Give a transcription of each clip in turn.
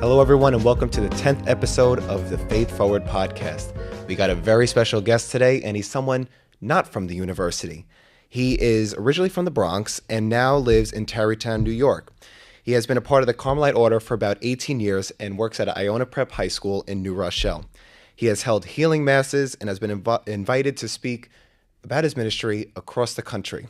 Hello, everyone, and welcome to the 10th episode of the Faith Forward podcast. We got a very special guest today, and he's someone not from the university. He is originally from the Bronx and now lives in Tarrytown, New York. He has been a part of the Carmelite Order for about 18 years and works at Iona Prep High School in New Rochelle. He has held healing masses and has been invited to speak about his ministry across the country.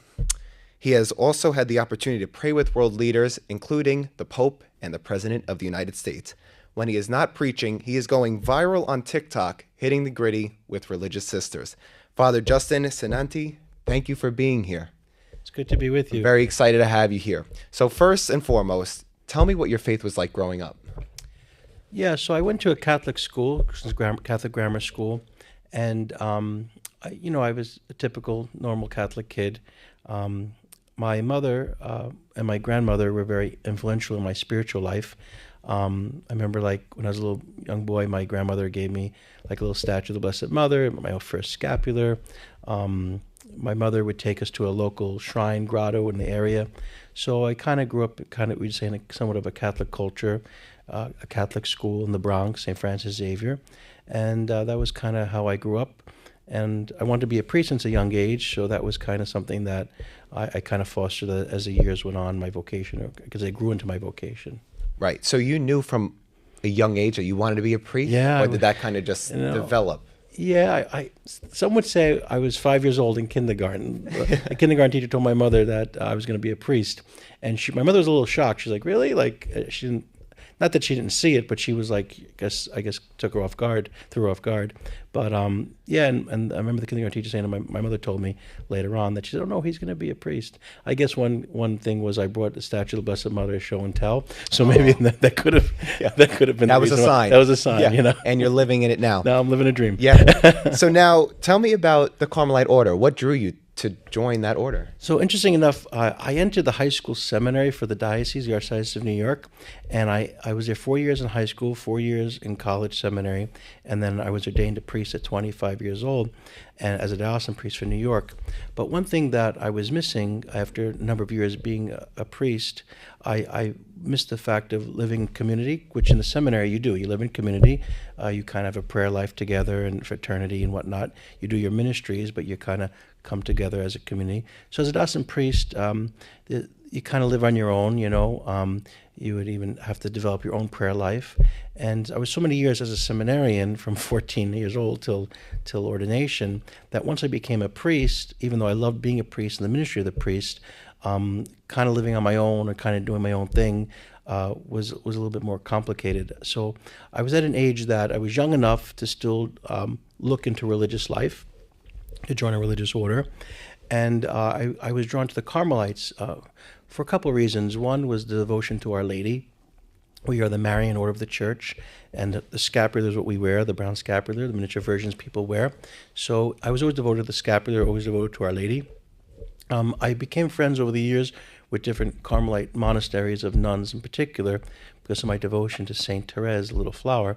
He has also had the opportunity to pray with world leaders, including the Pope and the President of the United States. When he is not preaching, he is going viral on TikTok, hitting the gritty with religious sisters. Father Justin Cinnante, thank you for being here. It's good to be with you. I'm very excited to have you here. So first and foremost, tell me what your faith was like growing up. Yeah, so I went to a Catholic school, Catholic grammar school, and I was a typical, normal Catholic kid. My mother and my grandmother were very influential in my spiritual life. I remember, when I was a little young boy, my grandmother gave me a little statue of the Blessed Mother, my first scapular. My mother would take us to a local shrine grotto in the area. So I kind of grew up, we'd say, in somewhat of a Catholic culture, a Catholic school in the Bronx, St. Francis Xavier. And that was kind of how I grew up. And I wanted to be a priest since a young age, so that was kind of something that I kind of fostered as the years went on, my vocation, because I grew into my vocation. Right. So you knew from a young age that you wanted to be a priest? Yeah. Or did that kind of just develop? Yeah. Some would say I was 5 years old in kindergarten. A kindergarten teacher told my mother that I was going to be a priest. And my mother was a little shocked. She's like, really? She didn't. Not that she didn't see it, but she was like, I guess threw her off guard. But and I remember the kindergarten teacher saying, my mother told me later on that she said, oh no, he's going to be a priest. I guess one thing was I brought the statue of the Blessed Mother to show and tell. So maybe that could have been. That was a sign. That was a sign, yeah. And you're living in it now. Now I'm living a dream. Yeah. So now tell me about the Carmelite Order. What drew you to join that order? So interesting enough, I entered the high school seminary for the diocese, the Archdiocese of New York, and I was there 4 years in high school, 4 years in college seminary, and then I was ordained a priest at 25 years old, and as a diocesan priest for New York. But one thing that I was missing after a number of years being a priest, I missed the fact of living in community, which in the seminary you do. You live in community. You kind of have a prayer life together and fraternity and whatnot. You do your ministries, but you kind of come together as a community. So as a diocesan priest, you kind of live on your own, you would even have to develop your own prayer life. And I was so many years as a seminarian, from 14 years old till ordination, that once I became a priest, even though I loved being a priest and the ministry of the priest, kind of living on my own or kind of doing my own thing was a little bit more complicated. So I was at an age that I was young enough to still look into religious life, to join a religious order. And I was drawn to the Carmelites for a couple of reasons. One was the devotion to Our Lady. We are the Marian order of the church, and the scapular is what we wear, the brown scapular, the miniature versions people wear. So I was always devoted to the scapular, always devoted to Our Lady. I became friends over the years with different Carmelite monasteries of nuns in particular because of my devotion to Saint Therese, Little Flower.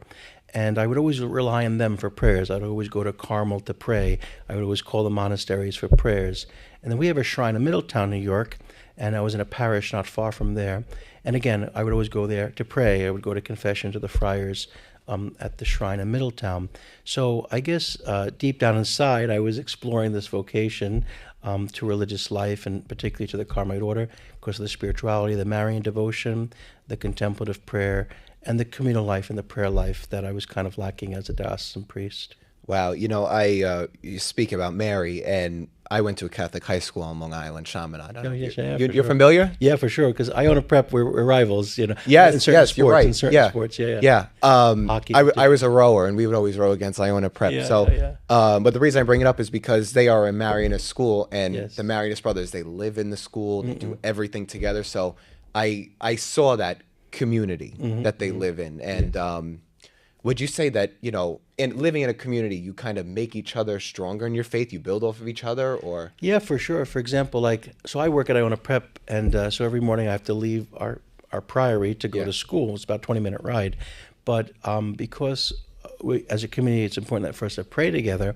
And I would always rely on them for prayers. I'd always go to Carmel to pray. I would always call the monasteries for prayers. And then we have a shrine in Middletown, New York, and I was in a parish not far from there. And again, I would always go there to pray. I would go to confession to the friars at the shrine in Middletown. So I guess deep down inside, I was exploring this vocation to religious life, and particularly to the Carmelite order, because of the spirituality, the Marian devotion, the contemplative prayer, and the communal life and the prayer life that I was kind of lacking as a diocesan priest. Wow. You speak about Mary, and I went to a Catholic high school on Long Island, Chaminade. You're familiar? Yeah, for sure, because Iona Prep, we're rivals, Yes, in certain sports, you're right. In certain sports, Yeah. Hockey. I was a rower, and we would always row against Iona Prep. But the reason I bring it up is because they are a Marianist school, and the Marianist brothers, they live in the school, they do everything together. So I saw that community that they live in. And would you say that, in living in a community, you kind of make each other stronger in your faith? You build off of each other, or? Yeah, for sure. For example, so I work at Iona Prep, and so every morning I have to leave our priory to go to school. It's about a 20-minute ride. But because as a community, it's important that for us to pray together.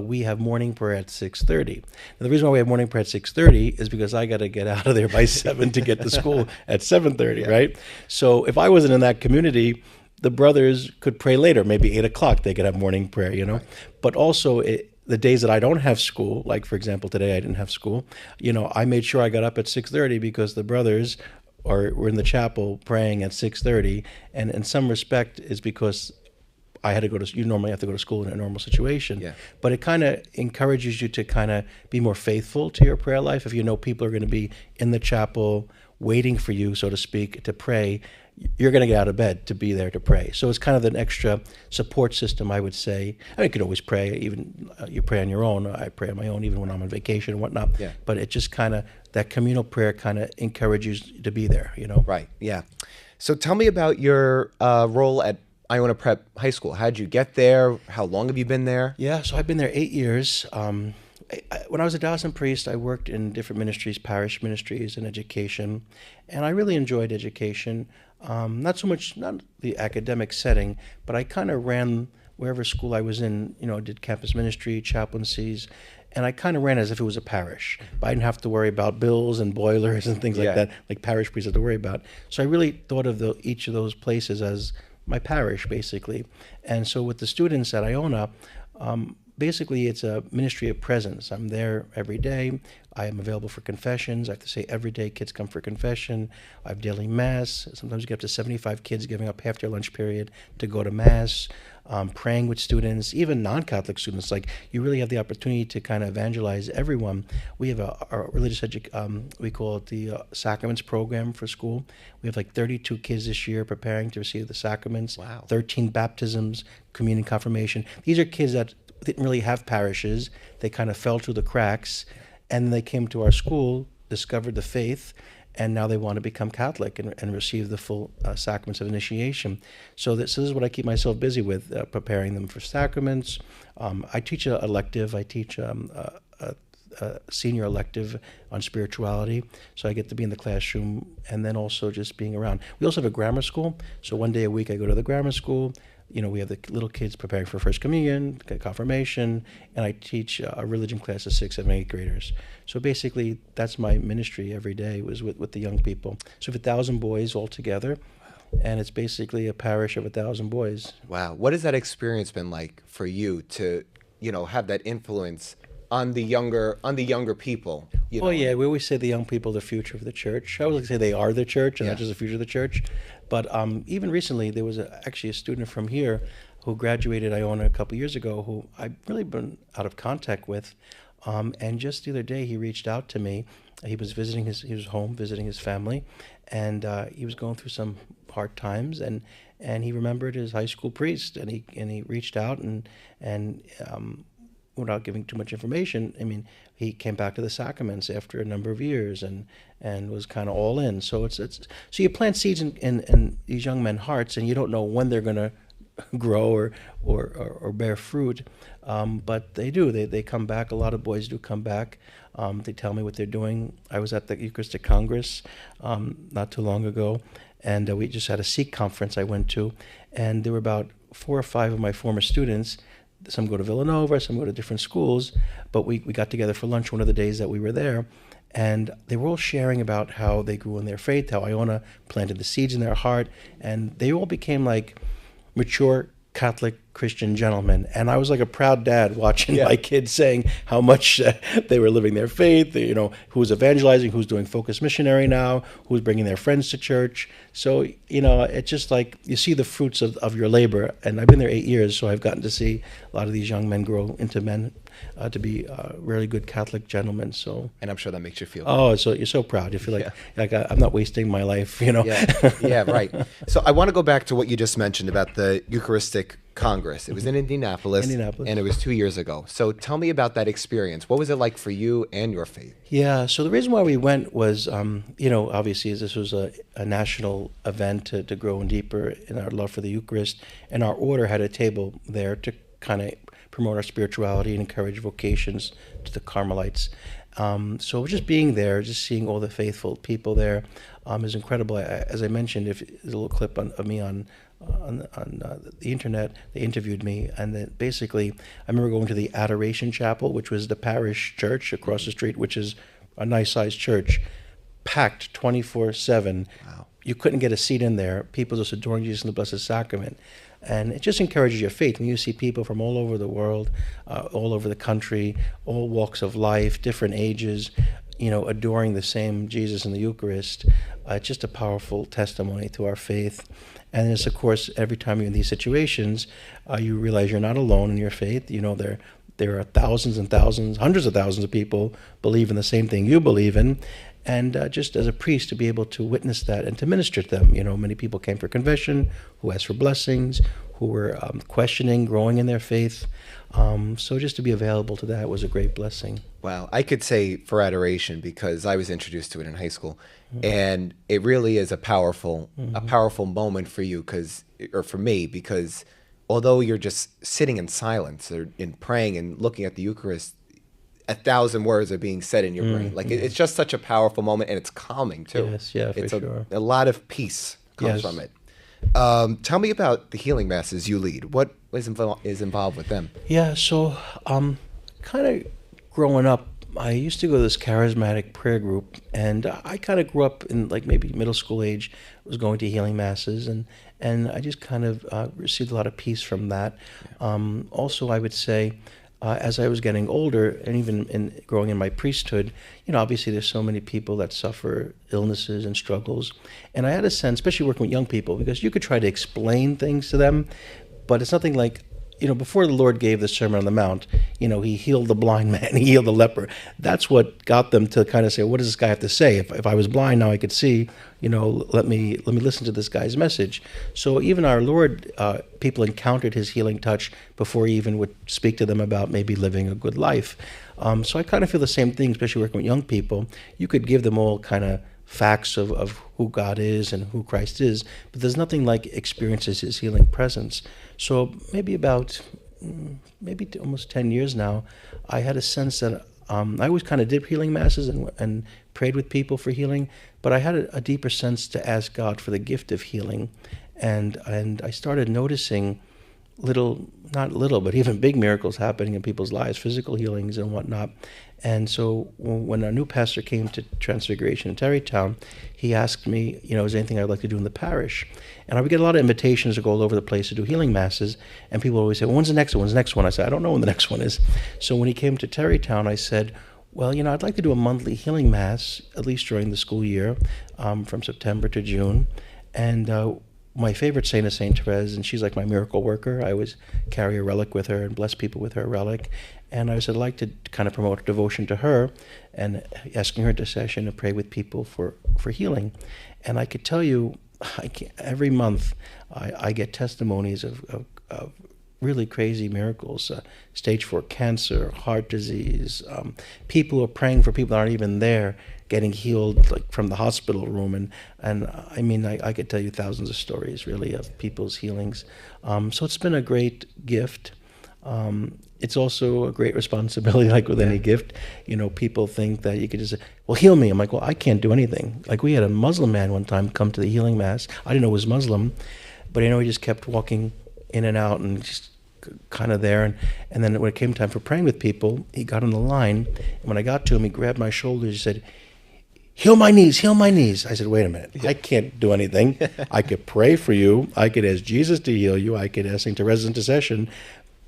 We have morning prayer at 6:30. And the reason why we have morning prayer at 6:30 is because I got to get out of there by 7 to get to school at 7:30, right? So if I wasn't in that community, the brothers could pray later, maybe 8 o'clock. They could have morning prayer, Right. But also, the days that I don't have school, like for example today I didn't have school, I made sure I got up at 6:30 because the brothers were in the chapel praying at 6:30, and in some respect is because I had to go to. You normally have to go to school in a normal situation, but it kind of encourages you to kind of be more faithful to your prayer life. If you know people are going to be in the chapel waiting for you, so to speak, to pray, you're going to get out of bed to be there to pray. So it's kind of an extra support system, I would say. I mean, you could always pray, even you pray on your own. I pray on my own, even when I'm on vacation and whatnot. Yeah. But it just kind of, that communal prayer kind of encourages you to be there, Right, yeah. So tell me about your role at Iona Prep High School. How'd you get there? How long have you been there? Yeah, so I've been there 8 years. When I was a diocesan priest, I worked in different ministries, parish ministries and education, and I really enjoyed education. Not so much, not the academic setting, but I kind of ran wherever school I was in, did campus ministry, chaplaincies, and I kind of ran as if it was a parish. But I didn't have to worry about bills and boilers and things like that, like parish priests have to worry about. So I really thought of each of those places as my parish, basically. And so with the students at Iona, basically, it's a ministry of presence. I'm there every day. I am available for confessions. I have to say every day kids come for confession. I have daily mass. Sometimes you get up to 75 kids giving up half their lunch period to go to mass, praying with students, even non-Catholic students. Like, you really have the opportunity to kind of evangelize everyone. We have a religious we call it the sacraments program for school. We have like 32 kids this year preparing to receive the sacraments. Wow. 13 baptisms, communion, confirmation. These are kids that didn't really have parishes. They kind of fell through the cracks, and they came to our school, discovered the faith, and now they want to become Catholic and receive the full sacraments of initiation. So this is what I keep myself busy with, preparing them for sacraments. I teach an elective. I teach a senior elective on spirituality, so I get to be in the classroom and then also just being around. We also have a grammar school, so one day a week I go to the grammar school. We have the little kids preparing for First Communion, confirmation, and I teach a religion class of 6th and 8th graders. So basically, that's my ministry every day, was with the young people. So we have 1,000 boys all together, and it's basically a parish of 1,000 boys. Wow. What has that experience been like for you to, have that influence on the younger people? Oh yeah, we always say the young people are the future of the church. I always like to say they are the church and not just the future of the church. But even recently, there was actually a student from here who graduated Iona a couple years ago who I've really been out of contact with. And just the other day, he reached out to me. He was home visiting his family, and he was going through some hard times, and he remembered his high school priest, and he reached out and without giving too much information, he came back to the sacraments after a number of years and was kind of all in. So so you plant seeds in these young men's hearts, and you don't know when they're going to grow or bear fruit, but they do. They come back. A lot of boys do come back. They tell me what they're doing. I was at the Eucharistic Congress not too long ago, and we just had a Sikh conference I went to, and there were about 4 or 5 of my former students. Some go to Villanova, some go to different schools, but we got together for lunch one of the days that we were there, and they were all sharing about how they grew in their faith, how Iona planted the seeds in their heart, and they all became like mature Catholic Christian gentlemen. And I was like a proud dad watching my kids saying how much they were living their faith, who's evangelizing, who's doing focus missionary now, who's bringing their friends to church. So, it's just like you see the fruits of your labor. And I've been there 8 years, so I've gotten to see a lot of these young men grow into men to be really good Catholic gentlemen. So, and I'm sure that makes you feel good. So you're so proud. You feel like I'm not wasting my life, Yeah, right. So I want to go back to what you just mentioned about the Eucharistic Congress. It was in Indianapolis, and it was 2 years ago. So tell me about that experience. What was it like for you and your faith? Yeah, so the reason why we went was, obviously this was a national event to grow deeper in our love for the Eucharist, and our order had a table there to kind of promote our spirituality and encourage vocations to the Carmelites. So just being there, just seeing all the faithful people there is incredible. As I mentioned, if there's a little clip of me on the internet. They interviewed me, and then basically, I remember going to the Adoration Chapel, which was the parish church across the street, which is a nice-sized church, packed 24/7. Wow. You couldn't get a seat in there. People just adoring Jesus in the Blessed Sacrament. And it just encourages your faith when you see people from all over the world, all over the country, all walks of life, different ages, adoring the same Jesus in the Eucharist. It's just a powerful testimony to our faith. And it's, of course, every time you're in these situations, you realize you're not alone in your faith. There are thousands and thousands, hundreds of thousands of people believe in the same thing you believe in. And just as a priest, to be able to witness that and to minister to them. Many people came for confession, who asked for blessings, who were questioning, growing in their faith. So just to be available to that was a great blessing. Wow. I could say for adoration because I was introduced to it in high school. And it really is a powerful moment for you or for me, because although you're just sitting in silence or in praying and looking at the Eucharist, 1,000 words are being said in your brain. Like it's just such a powerful moment, and it's calming too. Yes, yeah, for sure. A lot of peace comes from it. Tell me about the healing masses you lead. What is involved with them? Yeah, so kind of growing up, I used to go to this charismatic prayer group, and I kind of grew up in like maybe middle school age, was going to healing masses, and I just kind of received a lot of peace from that. Also, I would say, as I was getting older, and even growing in my priesthood, obviously there's so many people that suffer illnesses and struggles. And I had a sense, especially working with young people, because you could try to explain things to them, but it's nothing like, before the Lord gave the Sermon on the Mount, he healed the blind man, he healed the leper. That's what got them to kind of say, what does this guy have to say? If I was blind, now I could see, let me listen to this guy's message. So even our Lord, people encountered his healing touch before he even would speak to them about maybe living a good life. So I kind of feel the same thing, especially working with young people. You could give them all kind of facts of who God is and who Christ is, but there's nothing like experiences his healing presence. So maybe almost 10 years now, I had a sense that I always kind of did healing masses and prayed with people for healing, but I had a deeper sense to ask God for the gift of healing, and I started noticing not little, but even big miracles happening in people's lives, physical healings and whatnot. And so when our new pastor came to Transfiguration in Tarrytown, he asked me, is there anything I'd like to do in the parish? And I would get a lot of invitations to go all over the place to do healing masses, and people would always say, well, when's the next one? When's the next one? I said, I don't know when the next one is. So when he came to Tarrytown, I said, well, I'd like to do a monthly healing mass, at least during the school year, from September to June. And my favorite saint is Saint Therese, and she's like my miracle worker. I always carry a relic with her and bless people with her relic. And I said I'd like to kind of promote devotion to her and asking her intercession and pray with people for healing. And I could tell you, every month I get testimonies of really crazy miracles, stage 4 cancer, heart disease, people who are praying for people that aren't even there, getting healed like from the hospital room, and I mean I could tell you thousands of stories really of people's healings. So it's been a great gift. It's also a great responsibility, like with any gift. People think that you could just say, well, heal me. I'm like, well, I can't do anything. Like we had a Muslim man one time come to the healing mass. I didn't know he was Muslim, but he just kept walking in and out and just kind of there. And then when it came time for praying with people, he got on the line. And when I got to him, he grabbed my shoulders. He said, heal my knees, heal my knees. I said, wait a minute. I can't do anything. I could pray for you. I could ask Jesus to heal you. I could ask St. Teresa's intercession.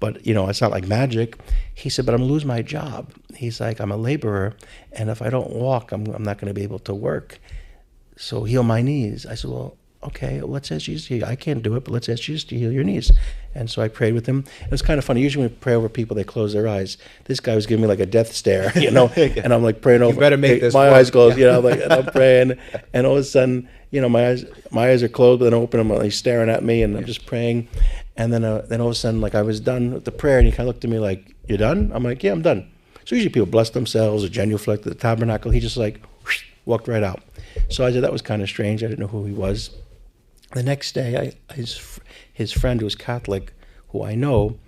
But, it's not like magic. He said, but I'm going to lose my job. He's like, I'm a laborer, and if I don't walk, I'm not going to be able to work. So heal my knees. I said, well, okay, let's ask Jesus to heal. I can't do it, but let's ask Jesus to heal your knees. And so I prayed with him. It was kind of funny. Usually when we pray over people, they close their eyes. This guy was giving me like a death stare, and I'm like praying over. You better make this my work. eyes closed, and I'm praying, and all of a sudden, my eyes are closed, but then open them, and he's staring at me, and I'm just praying. And then all of a sudden, like I was done with the prayer, and he kind of looked at me like, "You done?" I'm like, "Yeah, I'm done." So usually people bless themselves or genuflect at the tabernacle. He just like whoosh, walked right out. So I said that was kind of strange. I didn't know who he was. The next day, his friend who was Catholic, who I know,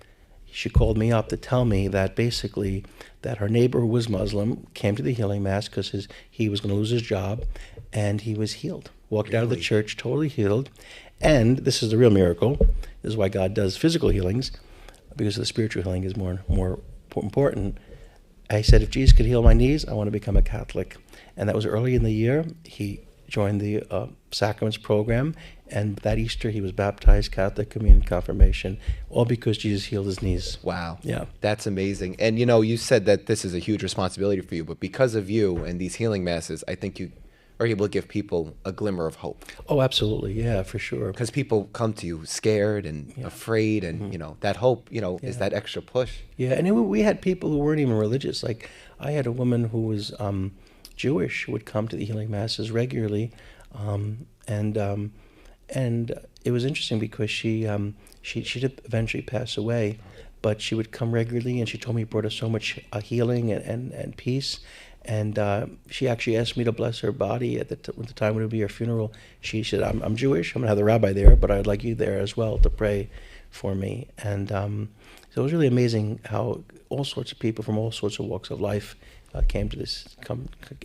she called me up to tell me that basically that her neighbor who was Muslim came to the healing mass because he was going to lose his job, and he was healed. Walked out of the church totally healed. And this is the real miracle. This is why God does physical healings, because the spiritual healing is more important. I said, if Jesus could heal my knees, I want to become a Catholic. And that was early in the year. He joined the sacraments program, and that Easter he was baptized, Catholic communion, confirmation, all because Jesus healed his knees. Wow. Yeah. That's amazing. And you said that this is a huge responsibility for you, but because of you and these healing masses, I think you are able to give people a glimmer of hope. Oh, absolutely. Yeah, for sure. Because people come to you scared and afraid, and that hope, is that extra push. Yeah, and we had people who weren't even religious. Like, I had a woman who was Jewish who would come to the healing masses regularly, and it was interesting because she did eventually pass away, but she would come regularly, and she told me it brought her so much healing and peace. And she actually asked me to bless her body at the time when it would be her funeral. She said, I'm Jewish, I'm going to have the rabbi there, but I'd like you there as well to pray for me. And so it was really amazing how all sorts of people from all sorts of walks of life came to this,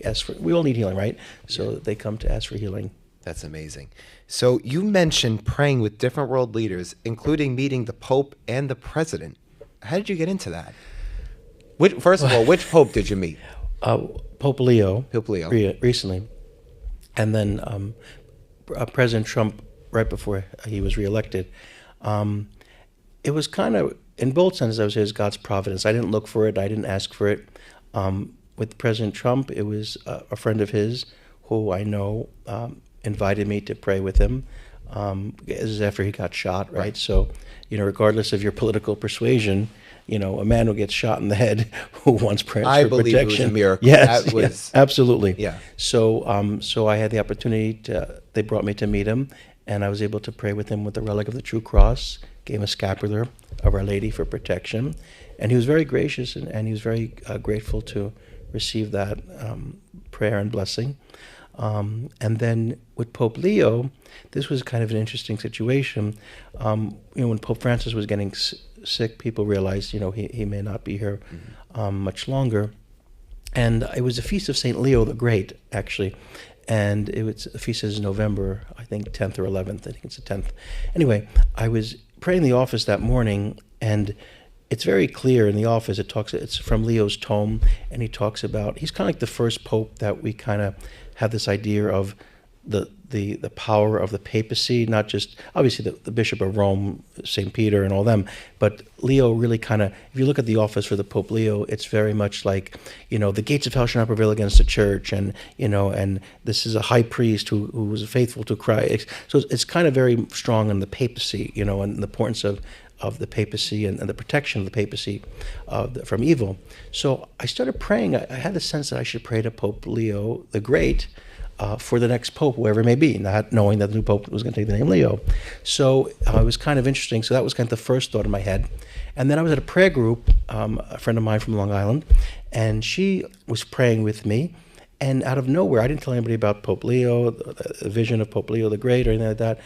ask for, we all need healing, right? So they come to ask for healing. That's amazing. So you mentioned praying with different world leaders, including meeting the Pope and the President. How did you get into that? First of all, which Pope did you meet? Pope Leo. Pope Leo. Recently. And then President Trump, right before he was reelected. It was kind of, in both senses, I would say it was God's providence. I didn't look for it. I didn't ask for it. With President Trump, it was a friend of his who I know invited me to pray with him. This is after he got shot, right? So, regardless of your political persuasion, a man who gets shot in the head who wants prayers for protection. I believe it was a miracle. Yes, yes, absolutely. Yeah. So I had the opportunity they brought me to meet him, and I was able to pray with him with the relic of the True Cross, gave him a scapular of Our Lady for protection, and he was very gracious, and he was very grateful to receive that prayer and blessing. And then with Pope Leo, this was kind of an interesting situation. When Pope Francis was getting sick, people realized, he may not be here much longer. And it was the feast of St. Leo the Great, actually. And the feast is November, I think 10th or 11th. I think it's the 10th. Anyway, I was praying in the office that morning, and it's very clear in the office. It's from Leo's tome, and he talks about, he's kind of like the first pope that we kind of have this idea of the power of the papacy, not just, obviously, the Bishop of Rome, St. Peter, and all them, but Leo really kind of, if you look at the office for the Pope Leo, it's very much like, the gates of hell shall not prevail against the church, and, and this is a high priest who was faithful to Christ. So it's kind of very strong in the papacy, and the importance of the papacy and the protection of the papacy from evil. So I started praying. I had the sense that I should pray to Pope Leo the Great for the next pope, whoever it may be, not knowing that the new pope was going to take the name Leo. So it was kind of interesting. So that was kind of the first thought in my head. And then I was at a prayer group, a friend of mine from Long Island, and she was praying with me. And out of nowhere, I didn't tell anybody about Pope Leo, the vision of Pope Leo the Great or anything like that,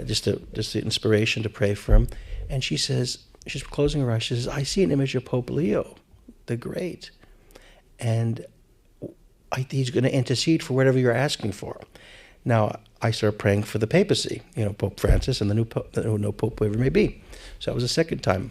just the inspiration to pray for him. And she says, she's closing her eyes, she says, I see an image of Pope Leo the Great. And he's going to intercede for whatever you're asking for. Now, I started praying for the papacy, Pope Francis and the new pope, whoever it may be. So that was the second time.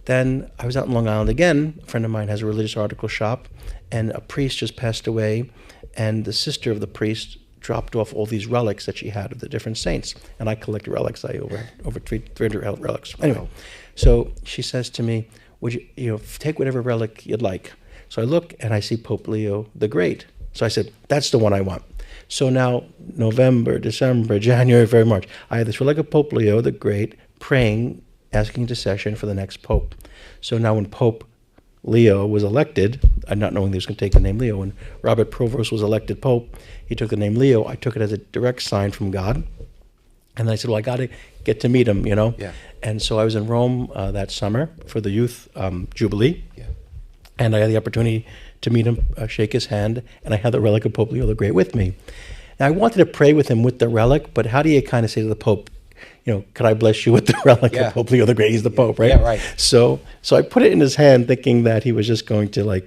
Then I was out in Long Island again. A friend of mine has a religious article shop, and a priest just passed away, and the sister of the priest dropped off all these relics that she had of the different saints. And I collect relics. I over 300 relics. Anyway, so she says to me, would you take whatever relic you'd like? So I look, and I see Pope Leo the Great. So I said, that's the one I want. So now, November, December, January, February, March, I had this relic of Pope Leo the Great, praying, asking intercession for the next pope. So now when Pope Leo was elected, not knowing he was going to take the name Leo, when Robert Provost was elected pope, he took the name Leo. I took it as a direct sign from God. And then I said, well, I got to get to meet him, Yeah. And so I was in Rome that summer for the youth jubilee. Yeah. And I had the opportunity to meet him, shake his hand, and I had the relic of Pope Leo the Great with me. Now, I wanted to pray with him with the relic, but how do you kind of say to the Pope, could I bless you with the relic of Pope Leo the Great? He's the Pope, right? Yeah, right. So I put it in his hand thinking that he was just going to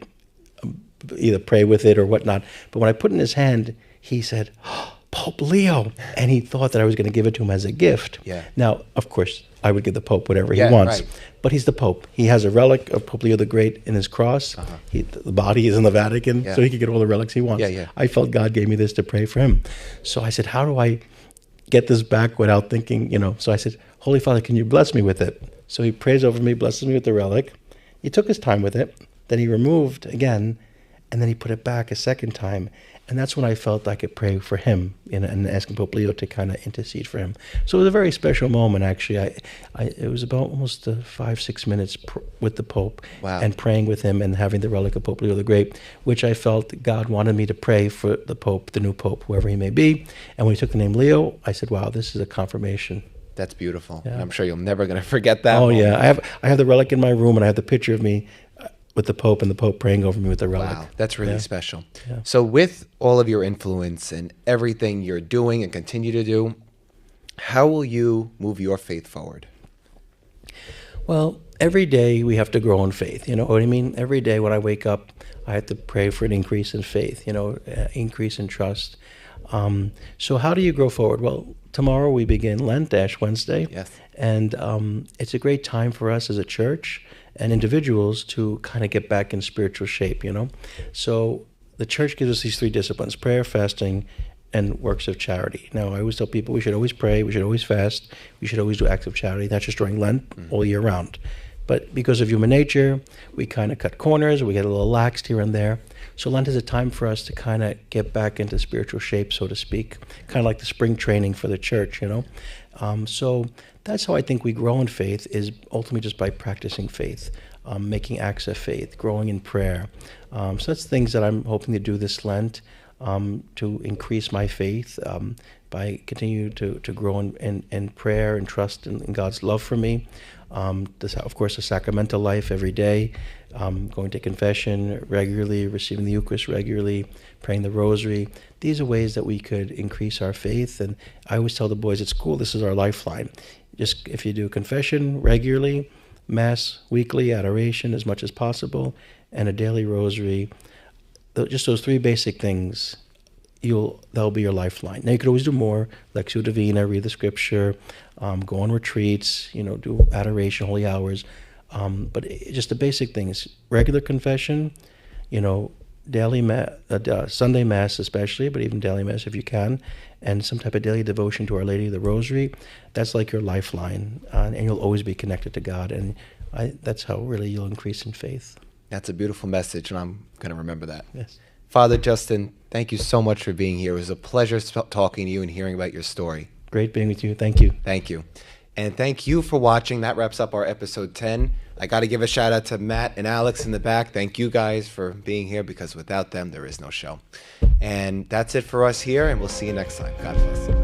either pray with it or whatnot. But when I put it in his hand, he said, oh, Pope Leo. And he thought that I was going to give it to him as a gift. Yeah. Now, of course, I would give the Pope whatever he Yeah, wants. right. But he's the Pope. He has a relic of Pope Leo the Great in his cross. The body is in the Vatican, Yeah. so he can get all the relics he wants. Yeah, yeah. I felt God gave me this to pray for him. So I said, how do I get this back without thinking, So I said, Holy Father, can you bless me with it? So he prays over me, blesses me with the relic. He took his time with it. Then he removed again, and then he put it back a second time. And that's when I felt I could pray for him and asking Pope Leo to kind of intercede for him. So it was a very special moment, actually. It was about almost 5-6 minutes with the Pope. Wow. And praying with him and having the relic of Pope Leo the Great, which I felt God wanted me to pray for the Pope, the new Pope, whoever he may be. And when he took the name Leo, I said, wow, this is a confirmation. That's beautiful. Yeah. And I'm sure you're never going to forget that. Oh, moment. yeah. I have the relic in my room, and I have the picture of me with the Pope and the Pope praying over me with the relic. Wow, that's really Yeah. special. Yeah. So with all of your influence and everything you're doing and continue to do, how will you move your faith forward? Well, every day we have to grow in faith. You know what I mean? Every day when I wake up, I have to pray for an increase in faith, increase in trust. So how do you grow forward? Well, tomorrow we begin Lent, Ash Wednesday. Yes. And it's a great time for us as a church and individuals to kind of get back in spiritual shape, So the church gives us these 3 disciplines: prayer, fasting, and works of charity. Now, I always tell people we should always pray, we should always fast, we should always do acts of charity, not just during Lent, all year round. But because of human nature, we kind of cut corners, we get a little laxed here and there. So Lent is a time for us to kind of get back into spiritual shape, so to speak, kind of like the spring training for the church, So that's how I think we grow in faith, is ultimately just by practicing faith, making acts of faith, growing in prayer. So that's things that I'm hoping to do this Lent, to increase my faith, by continue to grow in prayer and trust in God's love for me. Of course, a sacramental life every day, going to confession regularly, receiving the Eucharist regularly, praying the Rosary. These are ways that we could increase our faith. And I always tell the boys at school, this is our lifeline. Just if you do confession regularly, Mass weekly, adoration as much as possible, and a daily Rosary, just those 3 basic things, that'll be your lifeline. Now you could always do more, Lectio Divina, read the Scripture, go on retreats, do adoration, holy hours. But just the basic things: regular confession, daily Sunday Mass especially, but even daily Mass if you can, and some type of daily devotion to Our Lady of the Rosary. That's like your lifeline, and you'll always be connected to God. And that's how really you'll increase in faith. That's a beautiful message, and I'm going to remember that. Yes. Father Justin, thank you so much for being here. It was a pleasure talking to you and hearing about your story. Great being with you. Thank you. Thank you. And thank you for watching. That wraps up our episode 10. I got to give a shout out to Matt and Alex in the back. Thank you guys for being here, because without them, there is no show. And that's it for us here, and we'll see you next time. God bless.